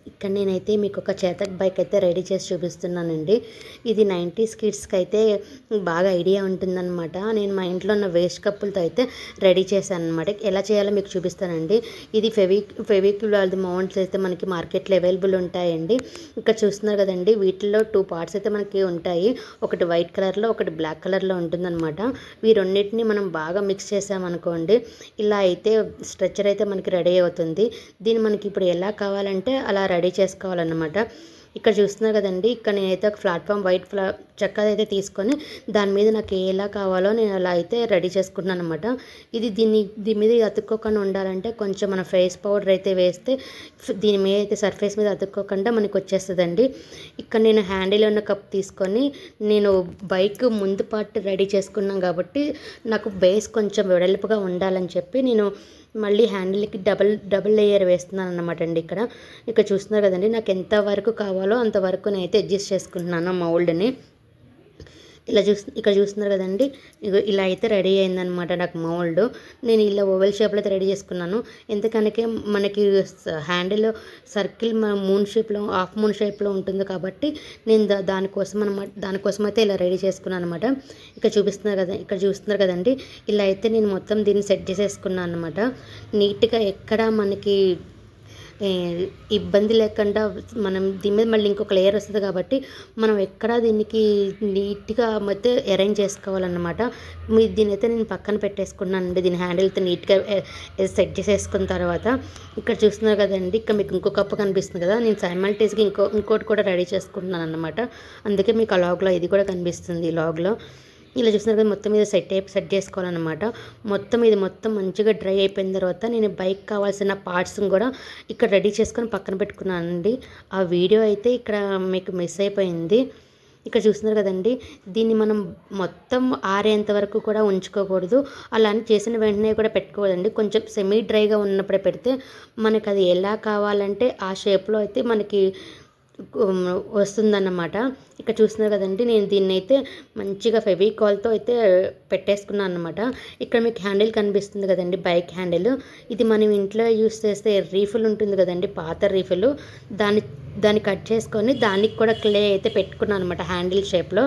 ఇక్కడ నేనైతే మీకు ఒక చేతక్ బైక్ అయితే రెడీ చేసి చూపిస్తున్నానండి. ఇది 90s కిడ్స్కి అయితే బాగా ఐడియా ఉంటుందన్నమాట. నేను మా ఇంట్లో ఉన్న వేస్ట్ కప్పులతో అయితే రెడీ చేశాను అనమాట. ఎలా చేయాలో మీకు చూపిస్తానండి. ఇది ఫెవిక్విక్ వాళ్ళది మౌంట్స్ అయితే మనకి మార్కెట్లో అవైలబుల్ ఉంటాయండి. ఇక్కడ చూస్తున్నారు కదండి, వీటిల్లో 2 పార్ట్స్ అయితే మనకి ఉంటాయి. ఒకటి వైట్ కలర్లో, ఒకటి బ్లాక్ కలర్లో ఉంటుందన్నమాట. ఈ రెండింటిని మనం బాగా మిక్స్ చేసామనుకోండి, ఇలా అయితే స్ట్రెచ్చర్ అయితే మనకి రెడీ అవుతుంది. దీన్ని మనకి ఇప్పుడు ఎలా కావాలంటే అలా రెడీ చేసుకోవాలన్నమాట. ఇక్కడ చూస్తున్నారు కదండి, ఇక్కడ నేనైతే ఒక ప్లాట్ఫామ్ వైట్ చెక్కది అయితే తీసుకొని దాని మీద నాకు ఎలా కావాలో నేను అలా అయితే రెడీ చేసుకుంటున్నాను అనమాట. దీని మీద అతుక్కోకుండా ఉండాలంటే కొంచెం మన ఫేస్ పౌడర్ అయితే వేస్తే దీని మీద అయితే సర్ఫేస్ మీద అతుక్కోకుండా మనకి వచ్చేస్తుందండి. ఇక్కడ నేను హ్యాండిల్ ఉన్న కప్ తీసుకొని నేను బైక్ ముందు పార్ట్ రెడీ చేసుకున్నాను కాబట్టి నాకు బేస్ కొంచెం వెడల్పుగా ఉండాలని చెప్పి నేను మళ్ళీ హ్యాండిల్కి డబుల్ లేయర్ వేస్తున్నాను అన్నమాట అండి. ఇక్కడ చూస్తున్నారు కదండి, నాకు ఎంత వరకు కావాలో అంతవరకు నేనైతే అడ్జస్ట్ చేసుకుంటున్నాను మౌల్డ్ని. ఇక్కడ చూస్తున్నారు కదండి, ఇలా అయితే రెడీ అయిందనమాట నాకు మౌల్డ్. నేను ఇలా ఓవెల్ షేప్లో అయితే రెడీ చేసుకున్నాను. ఎందుకనకే మనకి హ్యాండిల్ సర్కిల్ మూన్ షేప్లో, హాఫ్ మూన్ షేప్లో ఉంటుంది కాబట్టి నేను దానికోసం అయితే ఇలా రెడీ చేసుకున్నాను అనమాట. ఇక్కడ చూస్తున్నారు కదండి, ఇలా అయితే నేను మొత్తం దీన్ని సెట్ చేసేసుకున్నాను అనమాట. నీట్గా ఎక్కడ మనకి ఇబ్బంది లేకుండా మనం దీని మీద మళ్ళీ ఇంకొక లేయర్ వస్తుంది కాబట్టి మనం ఎక్కడా దీనికి నీట్గా అయితే అరేంజ్ చేసుకోవాలన్నమాట. దీని అయితే నేను పక్కన పెట్టేసుకున్నానండి. దీని హ్యాండిల్తో నీట్గా సెట్ చేసేసుకున్న తర్వాత ఇక్కడ చూస్తున్నారు కదండి, ఇక్కడ మీకు ఇంకో కప్పు కనిపిస్తుంది కదా, నేను సైమల్టేనియస్గా ఇంకోటి కూడా రెడీ చేసుకుంటున్నాను అనమాట. అందుకే మీకు ఆ లాగ్లో ఇది కూడా కనిపిస్తుంది. ఈ లాగ్లో ఇలా చూస్తున్నారు కదా, మొత్తం మీద సెట్ చేసుకోవాలన్నమాట. ఇది మొత్తం మంచిగా డ్రై అయిపోయిన తర్వాత నేను బైక్ కావాల్సిన పార్ట్స్ కూడా ఇక్కడ రెడీ చేసుకొని పక్కన పెట్టుకున్నానండి. ఆ వీడియో అయితే ఇక్కడ మీకు మిస్ అయిపోయింది. ఇక్కడ చూస్తున్నారు కదండి, దీన్ని మనం మొత్తం ఆరేంత వరకు కూడా ఉంచుకోకూడదు. అలా అని చేసిన వెంటనే కూడా పెట్టుకోవద్దండి. కొంచెం సెమీ డ్రైగా ఉన్నప్పుడే పెడితే మనకు అది ఎలా కావాలంటే ఆ షేప్లో అయితే మనకి వస్తుందన్నమాట. ఇక్కడ చూస్తున్నారు కదండి, నేను దీన్ని అయితే మంచిగా ఫెవికాల్తో అయితే పెట్టేసుకున్నాను అనమాట. ఇక్కడ మీకు హ్యాండిల్ కనిపిస్తుంది కదండి, బైక్ హ్యాండిల్. ఇది మనం ఇంట్లో యూస్ చేస్తే రీఫిల్ ఉంటుంది కదండి, పాత రీఫిల్. దాన్ని కట్ చేసుకొని దానికి కూడా క్లే అయితే పెట్టుకున్నాను అనమాట హ్యాండిల్ షేప్లో.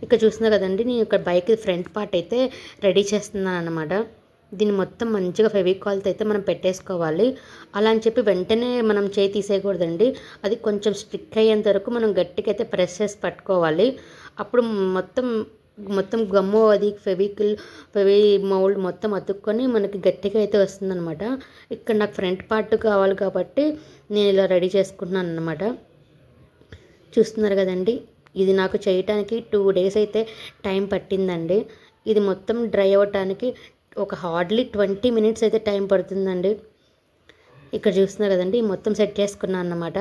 ఇక్కడ చూస్తున్నారు కదండి, నేను ఇక్కడ బైక్ ఫ్రంట్ పార్ట్ అయితే రెడీ చేస్తున్నాను అనమాట. దీన్ని మొత్తం మంచిగా ఫెవికాల్తో అయితే మనం పెట్టేసుకోవాలి. అలా అని చెప్పి వెంటనే మనం చేయి తీసేయకూడదండి. అది కొంచెం స్టిక్ అయ్యేంత వరకు మనం గట్టిగా అయితే ప్రెస్ చేసి పట్టుకోవాలి. అప్పుడు మొత్తం గమ్ము అది ఫెవి మౌల్డ్ మొత్తం అతుక్కొని మనకి గట్టిగా అయితే వస్తుందన్నమాట. ఇక్కడ నాకు ఫ్రంట్ పార్ట్ కావాలి కాబట్టి నేను ఇలా రెడీ చేసుకుంటున్నాను అన్నమాట. చూస్తున్నారు కదండి, ఇది నాకు చేయటానికి 2 days అయితే టైం పట్టిందండి. ఇది మొత్తం డ్రై అవ్వటానికి ఒక హార్డ్లీ 20 minutes అయితే టైం పడుతుందండి. ఇక్కడ చూస్తున్నారు కదండి, మొత్తం సెట్ చేసుకున్నాను అన్నమాట.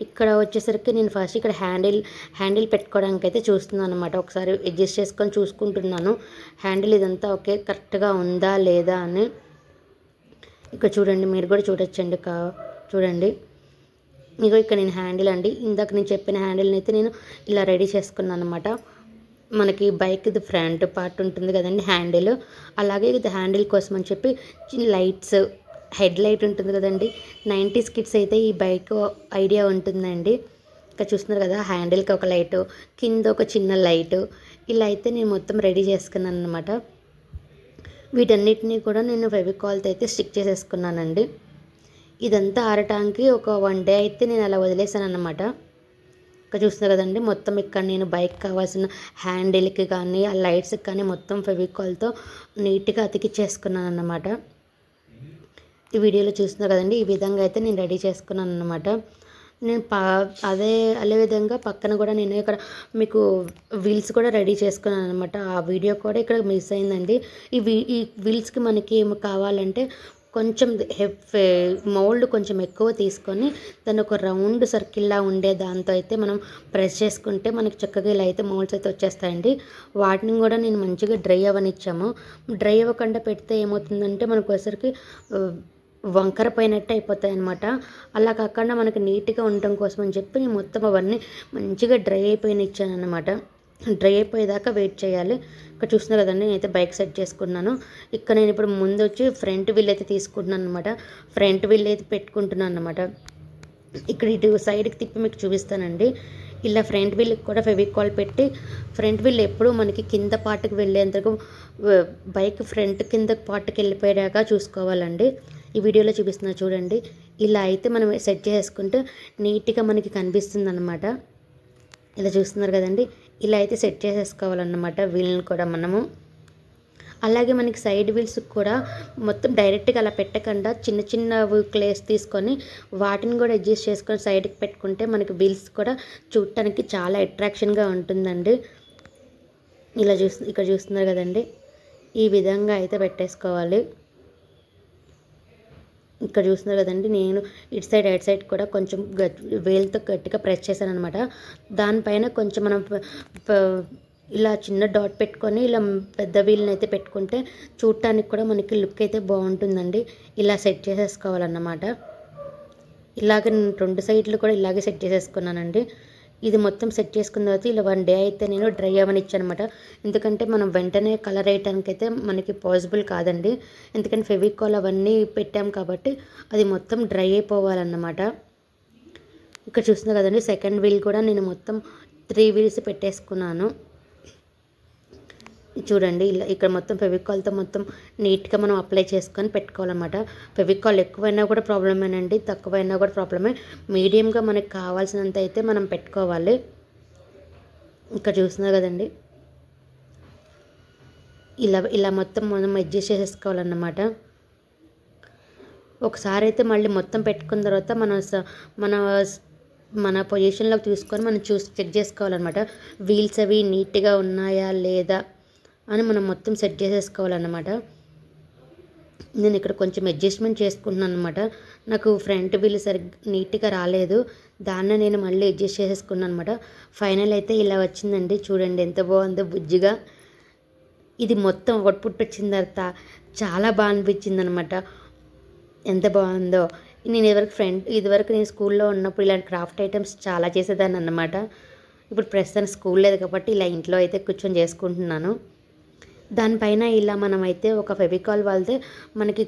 ఇక్కడ వచ్చేసరికి నేను ఫస్ట్ ఇక్కడ హ్యాండిల్ పెట్టుకోవడానికి అయితే చూస్తున్నాను అనమాట. ఒకసారి అడ్జస్ట్ చేసుకొని చూసుకుంటున్నాను హ్యాండిల్ ఇదంతా ఓకే కరెక్ట్గా ఉందా లేదా అని. ఇక్కడ చూడండి, మీరు కూడా చూడొచ్చండి. చూడండి, ఇక్కడ నేను హ్యాండిల్ అండి, ఇందాక నేను చెప్పిన హ్యాండిల్ని అయితే నేను ఇలా రెడీ చేసుకున్నాను అనమాట. మనకి బైక్ది ఫ్రంట్ పార్ట్ ఉంటుంది కదండి హ్యాండిల్, అలాగే ఇది హ్యాండిల్ కోసం అని చెప్పి లైట్స్, హెడ్ లైట్ ఉంటుంది కదండి. 90s కిడ్స్ అయితే ఈ బైక్ ఐడియా ఉంటుందండి. ఇక్కడ చూస్తున్నారు కదా, హ్యాండిల్కి ఒక లైటు, కింద ఒక చిన్న లైటు, ఇలా అయితే నేను మొత్తం రెడీ చేసుకున్నాను అనమాట. వీటన్నిటినీ కూడా నేను ఫెవికాల్తో అయితే స్టిక్ చేసేసుకున్నానండి. ఇదంతా ఆరటానికి ఒక 1 day అయితే నేను అలా వదిలేసాను అన్నమాట. ఇక్కడ చూస్తున్నారు కదండి, మొత్తం ఇక్కడ నేను బైక్ కావాల్సిన హ్యాండిల్కి కానీ ఆ లైట్స్కి కానీ మొత్తం ఫెవికాల్తో నీట్గా అతికిచ్చేసుకున్నాను అన్నమాట. ఈ వీడియోలో చూస్తున్నారు కదండి, ఈ విధంగా అయితే నేను రెడీ చేసుకున్నాను అన్నమాట. నేను అదే విధంగా పక్కన కూడా నేను ఇక్కడ మీకు వీల్స్ కూడా రెడీ చేసుకున్నాను అనమాట. ఆ వీడియో కూడా ఇక్కడ మిస్ అయిందండి. ఈ వీల్స్కి మనకి ఏమి కావాలంటే కొంచెం మౌల్డ్ కొంచెం ఎక్కువ తీసుకొని దాన్ని ఒక రౌండ్ సర్కిల్లా ఉండే దాంతో అయితే మనం ప్రెస్ చేసుకుంటే మనకి చక్కగా ఇలా అయితే మౌల్డ్స్ అయితే వచ్చేస్తాయండి. వాటిని కూడా నేను మంచిగా డ్రై అవ్వనిచ్చాము. డ్రై అవ్వకుండా పెడితే ఏమవుతుందంటే మనకు వచ్చరికి వంకర పోయినట్టు అయిపోతాయి అనమాట. అలా కాకుండా మనకి నీట్గా ఉండటం కోసం అని చెప్పి నేను మొత్తం అవన్నీ మంచిగా డ్రై అయిపోయినిచ్చాను అనమాట. డ్రై అయిపోయేదాకా వెయిట్ చేయాలి. ఇక్కడ చూస్తున్నారు కదండి, నేనైతే బైక్ సెట్ చేసుకున్నాను. ఇక్కడ నేను ఇప్పుడు ముందు వచ్చి ఫ్రంట్ వీల్ అయితే తీసుకుంటున్నాను అనమాట. ఫ్రంట్ వీల్ అయితే పెట్టుకుంటున్నాను అనమాట. ఇక్కడ ఇటు సైడ్కి తిప్పి మీకు చూపిస్తానండి. ఇలా ఫ్రంట్ వీల్కి కూడా ఫెవికాల్ పెట్టి ఫ్రంట్ వీల్ ఎప్పుడూ మనకి కింద పార్ట్కి వెళ్ళేంతకు బైక్ ఫ్రంట్ కింద పార్ట్కి వెళ్ళిపోయాక చూసుకోవాలండి. ఈ వీడియోలో చూపిస్తున్నా చూడండి. ఇలా అయితే మనం సెట్ చేసుకుంటే నీట్గా మనకి కనిపిస్తుంది అన్నమాట. ఇలా చూస్తున్నారు కదండి. ఇలా అయితే సెట్ చేసేసుకోవాలన్నమాట వీల్ని కూడా మనము. అలాగే మనకి సైడ్ వీల్స్ కూడా మొత్తం డైరెక్ట్గా అలా పెట్టకుండా చిన్న చిన్న క్లేస్ తీసుకొని వాటిని కూడా అడ్జస్ట్ చేసుకొని సైడ్కి పెట్టుకుంటే మనకి వీల్స్ కూడా చూడటానికి చాలా అట్రాక్షన్గా ఉంటుందండి. ఇలా ఇక్కడ చూస్తున్నారు కదండి. ఈ విధంగా అయితే పెట్టేసుకోవాలి. ఇక్కడ చూస్తున్నారు కదండి. నేను ఇటు సైడ్ అటు సైడ్ కూడా కొంచెం వేలుతో గట్టిగా ప్రెస్ చేశాను అనమాట. దానిపైన కొంచెం మనం ఇలా చిన్న డాట్ పెట్టుకొని ఇలా పెద్ద వీల్ని అయితే పెట్టుకుంటే చూడటానికి కూడా మనకి లుక్ అయితే బాగుంటుందండి. ఇలా సెట్ చేసేసుకోవాలన్నమాట. ఇలాగ నేను 2 సైడ్లు కూడా ఇలాగే సెట్ చేసేసుకున్నానండి. ఇది మొత్తం సెట్ చేసుకున్న తర్వాత ఇలా 1 డే అయితే నేను డ్రై అవ్వనిచ్చాను అనమాట. ఎందుకంటే మనం వెంటనే కలర్ వేయటానికి అయితే మనకి పాసిబుల్ కాదండి. ఎందుకంటే ఫెవికాల్ అవన్నీ పెట్టాం కాబట్టి అది మొత్తం డ్రై అయిపోవాలన్నమాట. ఇక్కడ చూస్తున్నా కదండి. సెకండ్ వీల్ కూడా నేను మొత్తం 3 వీల్స్ పెట్టేసుకున్నాను. చూడండి. ఇలా ఇక్కడ మొత్తం ఫెవికాల్తో మొత్తం నీట్గా మనం అప్లై చేసుకొని పెట్టుకోవాలన్నమాట. ఫెవికాల్ ఎక్కువైనా కూడా ప్రాబ్లమేనండి, తక్కువైనా కూడా ప్రాబ్లమే. మీడియంగా మనకు కావాల్సినంత అయితే మనం పెట్టుకోవాలి. ఇక్కడ చూస్తున్నారు కదండి. ఇలా మొత్తం మనం అడ్జస్ట్ చేసేసుకోవాలన్నమాట. ఒకసారి అయితే మళ్ళీ మొత్తం పెట్టుకున్న తర్వాత మన పొజిషన్లోకి తీసుకొని మనం చెక్ చేసుకోవాలన్నమాట. వీల్స్ అవి నీట్గా ఉన్నాయా లేదా అని మనం మొత్తం సెట్ చేసేసుకోవాలన్నమాట. నేను ఇక్కడ కొంచెం అడ్జస్ట్మెంట్ చేసుకుంటున్నాను అనమాట. నాకు ఫ్రంట్ వీల్ నీట్గా రాలేదు. దాన్ని నేను మళ్ళీ అడ్జస్ట్ చేసేసుకున్నాను అనమాట. ఫైనల్ అయితే ఇలా వచ్చిందండి. చూడండి ఎంత బాగుందో బుజ్జిగా. ఇది మొత్తం అవుట్పుట్ వచ్చిన తర్వాత చాలా బాగా అనిపించింది అనమాట. ఎంత బాగుందో. నేను ఇదివరకు నేను స్కూల్లో ఉన్నప్పుడు ఇలాంటి క్రాఫ్ట్ ఐటమ్స్ చాలా చేసేదాన్ని అన్నమాట. ఇప్పుడు ప్రస్తుతానికి స్కూల్ లేదు కాబట్టి ఇలా ఇంట్లో అయితే కూర్చొని చేసుకుంటున్నాను. దానిపైన ఇలా మనమైతే ఒక ఫెవికాల్ వాళ్తే మనకి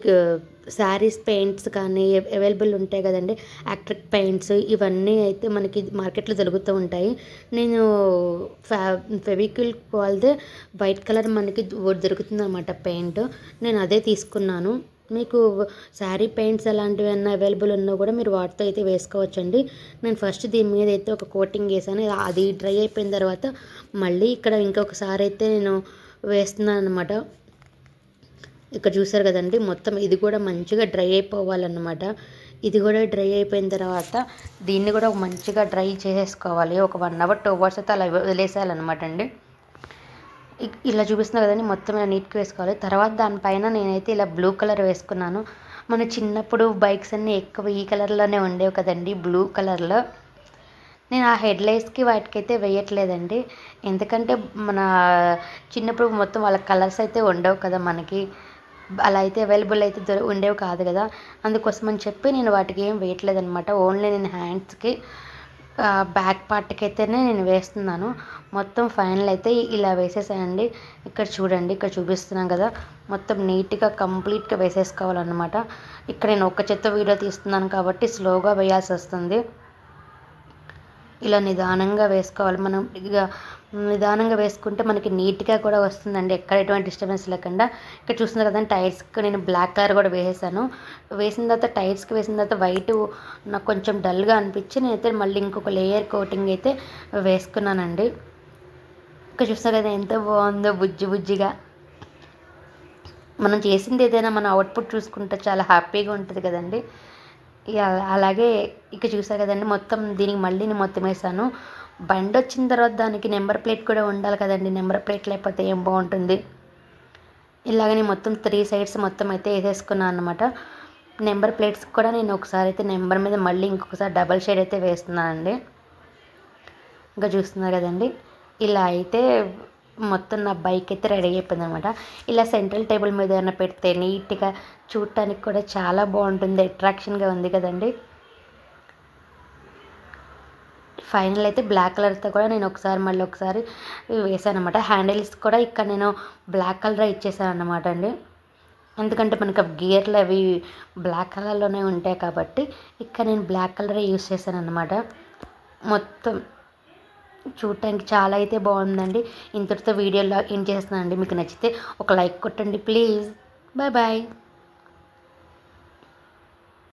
శారీస్ పెయింట్స్ కానీ అవైలబుల్ ఉంటాయి కదండి. యాక్రిలిక్ పెయింట్స్ ఇవన్నీ అయితే మనకి మార్కెట్లో దొరుకుతూ ఉంటాయి. నేను ఫెవికాల్ వాళ్తే వైట్ కలర్ మనకి దొరుకుతుంది అన్నమాట పెయింట్. నేను అదే తీసుకున్నాను. మీకు శారీ పెయింట్స్ అలాంటివి అన్నా అవైలబుల్ ఉన్నా కూడా మీరు వాటితో అయితే వేసుకోవచ్చండి. నేను ఫస్ట్ దీని మీద అయితే ఒక కోటింగ్ వేసాను. అది డ్రై అయిపోయిన తర్వాత మళ్ళీ ఇక్కడ ఇంకొకసారి అయితే నేను వేస్తున్నాను అనమాట. ఇక్కడ చూసారు కదండి. మొత్తం ఇది కూడా మంచిగా డ్రై అయిపోవాలన్నమాట. ఇది కూడా డ్రై అయిపోయిన తర్వాత దీన్ని కూడా మంచిగా డ్రై చేసేసుకోవాలి. ఒక 1 అవర్ 2 అవర్స్ అయితే అలా వదిలేసేయాలన్నమాట అండి. ఇలా చూపిస్తున్నా కదండి. మొత్తం ఇలా నీట్గా వేసుకోవాలి. తర్వాత దానిపైన నేనైతే ఇలా బ్లూ కలర్ వేసుకున్నాను. మన చిన్నప్పుడు బైక్స్ అన్నీ ఎక్కువ ఈ కలర్లోనే ఉండేవి కదండి, బ్లూ కలర్లో. నేను ఆ హెడ్లైట్స్కి వాటికైతే వేయట్లేదండి. ఎందుకంటే మన చిన్నప్పుడు మొత్తం వాళ్ళ కలర్స్ అయితే ఉండవు కదా మనకి. అలా అయితే అవైలబుల్ అయితే ఉండేవి కాదు కదా. అందుకోసం అని చెప్పి నేను వాటికి ఏం వేయట్లేదనమాట. ఓన్లీ నేను హ్యాండ్స్కి బ్యాక్ పార్ట్కి అయితేనే నేను వేస్తున్నాను. మొత్తం ఫైనల్ అయితే ఇలా వేసేసానండి. ఇక్కడ చూడండి. ఇక్కడ చూపిస్తున్నాను కదా. మొత్తం నీట్గా కంప్లీట్గా వేసేసుకోవాలన్నమాట. ఇక్కడ నేను ఒక చేత్తో వీడియో తీస్తున్నాను కాబట్టి స్లోగా వేయాల్సి వస్తుంది. ఇలా నిదానంగా వేసుకోవాలి. మనం ఇక నిదానంగా వేసుకుంటే మనకి నీట్గా కూడా వస్తుందండి, ఎక్కడ ఎటువంటి డిస్టర్బెన్స్ లేకుండా. ఇక్కడ చూస్తున్నారు కదా. టైర్స్కి నేను బ్లాక్ కలర్ కూడా వేసేసాను. వేసిన తర్వాత టైర్స్కి వేసిన తర్వాత వైట్ నాకు కొంచెం డల్గా అనిపించి నేనైతే మళ్ళీ ఇంకొక లేయర్ కోటింగ్ అయితే వేసుకున్నానండి. ఇక్కడ చూస్తున్నారు కదా ఎంత బాగుందో బుజ్జిగా. మనం చేసింది ఏదైనా మన అవుట్పుట్ చూసుకుంటే చాలా హ్యాపీగా ఉంటుంది కదండి. అలాగే ఇక్కడ చూసారు కదండి. మొత్తం దీనికి మళ్ళీ నేను మొత్తం వేసాను. బండి వచ్చిన తర్వాత దానికి నెంబర్ ప్లేట్ కూడా ఉండాలి కదండి. నెంబర్ ప్లేట్ లేకపోతే ఏం బాగుంటుంది. ఇలాగనే మొత్తం 3 సైడ్స్ మొత్తం అయితే వేసేసుకున్నాను అనమాట. నెంబర్ ప్లేట్స్ కూడా నేను ఒకసారి అయితే నెంబర్ మీద మళ్ళీ ఇంకొకసారి డబల్ షేడ్ అయితే వేస్తున్నానండి. ఇంకా చూస్తున్నారు కదండి. ఇలా అయితే మొత్తం నా బైక్ అయితే రెడీ అయిపోయింది అనమాట. ఇలా సెంట్రల్ టేబుల్ మీద ఏమైనా పెడితే నీట్గా చూడటానికి కూడా చాలా బాగుంటుంది, అట్రాక్షన్గా ఉంది కదండి. ఫైనల్ అయితే బ్లాక్ కలర్తో కూడా నేను మళ్ళీ ఒకసారి వేసాను అనమాట. హ్యాండిల్స్ కూడా ఇక్కడ నేను బ్లాక్ కలర్ ఇచ్చేసాను అన్నమాట అండి. ఎందుకంటే మనకు గేర్లు అవి బ్లాక్ కలర్లోనే ఉంటాయి కాబట్టి ఇక్కడ నేను బ్లాక్ కలరే యూస్ చేశాను అనమాట. మొత్తం చూడటానికి చాలా అయితే బాగుందండి. ఇంతటితో వీడియోలో ఏం చేస్తున్నానండి. మీకు నచ్చితే ఒక లైక్ కొట్టండి ప్లీజ్. Bye bye.